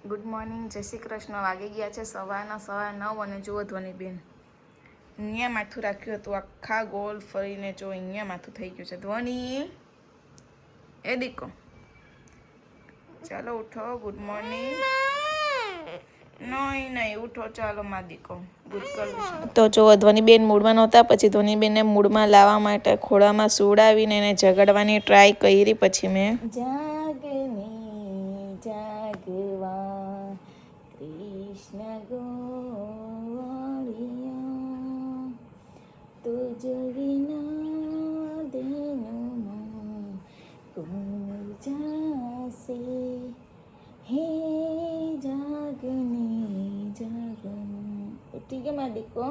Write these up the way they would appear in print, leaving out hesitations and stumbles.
Good morning, જય શ્રી કૃષ્ણ. વાગી ગયા છે સવારના 9:15 અને જુઓ ધ્વનીબેન અહીંયા માથું રાખ્યું હતું, આખા ગોલ ફરીને જો અહીંયા માથું થઈ ગયું છે. ધ્વની એ દીકો, ચાલો ઉઠો. Good morning. નહીં ઉઠો, ચાલો મા દીકો, ગુડ ગર્લ. તો જો ધ્વનીબેન મૂડમાં નહોતા, પછી ધ્વનીબેનને મૂડમાં લાવવા માટે ખોળામાં સુવડાવીને એને જગાડવાની ટ્રાય કરી. પછી મેં જાગવા કૃષ્ણ ગોવાળિયા તુજ વિના દેનમાં કોણ જાશે હે જાગને ઉઠી ગયા મારા દીકો?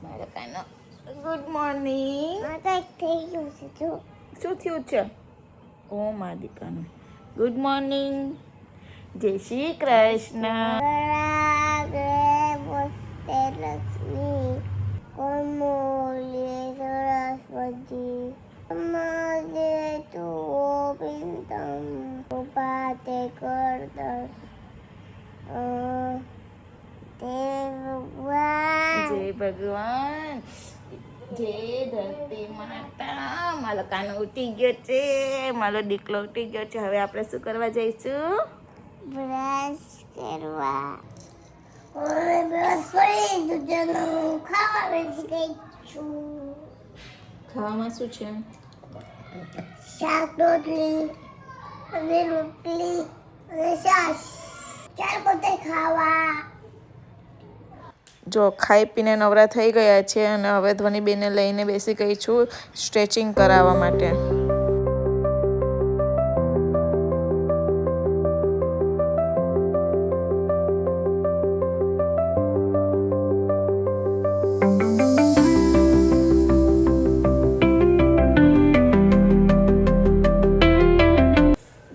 મારા કાનો ગુડ મોર્નિંગ. શું થયું છે? ઓ મારા દીકાનું ગુડ મોર્નિંગ, જય શ્રી કૃષ્ણ. જય ભગવાન, જય ધરતી માતા. મારો કાનો ઉઠી ગયો છે, મારો દીકલો ઉઠી ગયો છે. હવે આપણે શું કરવા જઈશું? બ્રશ કરવા. ખાવામાં શું છે? શાક રોટલી અને રોટલી અને છાશ. ચાલ પોતે ખાવા. જો ખાઈ પીને નવરા થઈ ગયા છે અને હવે ધ્વનીબેનને લઈને બેસી ગઈ છું સ્ટ્રેચિંગ કરાવવા માટે.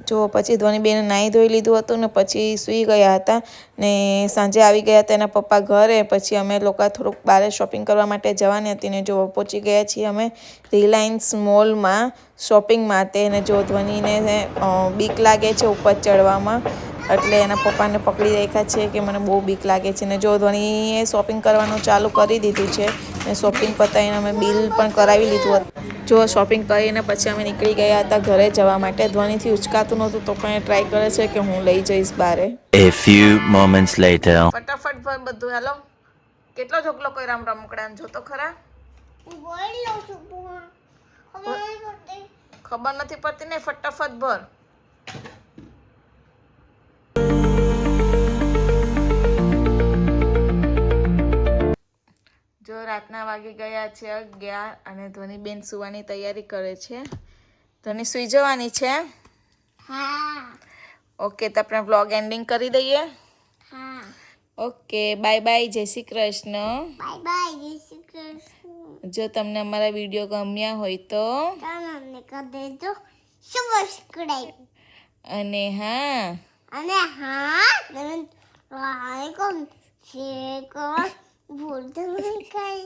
જો પછી ધ્વનીબેને નાહી ધોઈ લીધું હતું ને પછી સૂઈ ગયા હતા ને સાંજે આવી ગયા હતા એના પપ્પા ઘરે. પછી અમે લોકો થોડુંક બહાર શોપિંગ કરવા માટે જવાની હતી ને જો પહોંચી ગયા છીએ અમે રિલાયન્સ મોલમાં શોપિંગ માટે. ને જો ધ્વનીને બીક લાગે છે ઉપર ચડવામાં, એટલે એના પપ્પાને પકડી રાખ્યા છે કે મને બહુ બીક લાગે છે. ને જો ધ્વનીએ શોપિંગ કરવાનું ચાલુ કરી દીધું છે ને શોપિંગ પતાવીને અમે બિલ પણ કરાવી લીધું હતું. જો શોપિંગ કરીને પછી અમે નીકળી ગયા હતા ઘરે જવા માટે. ધ્વનીથી ઉચકાતું નહોતું તો પણ એ ટ્રાય કરે છે કે હું લઈ જઈશ બારે. A few moments later. ફટાફટ ભર બધું. હાલો, કેટલો ઢોકલો કોઈ રમકડા જો તો ખરા. ખબર નથી પડતી ને, ફટાફટ ભર. જો રાતના વાગી ગયા છે 11 અને ધ્વનીબેન સુવાની તૈયારી કરે છે. ધ્વની સુઈ જવાની છે? હા. ઓકે, તો આપણે વ્લોગ એન્ડિંગ કરી દઈએ. હા. ઓકે, બાય બાય, જય શ્રી કૃષ્ણ. બાય બાય, જય શ્રી કૃષ્ણ. જો તમને અમારા વિડીયો ગમ્યા હોય તો તમને કરી દેજો સબસ્ક્રાઇબ. અને હા તમે લાઈક શેર કરો ભૂલતા નહીં કઈ.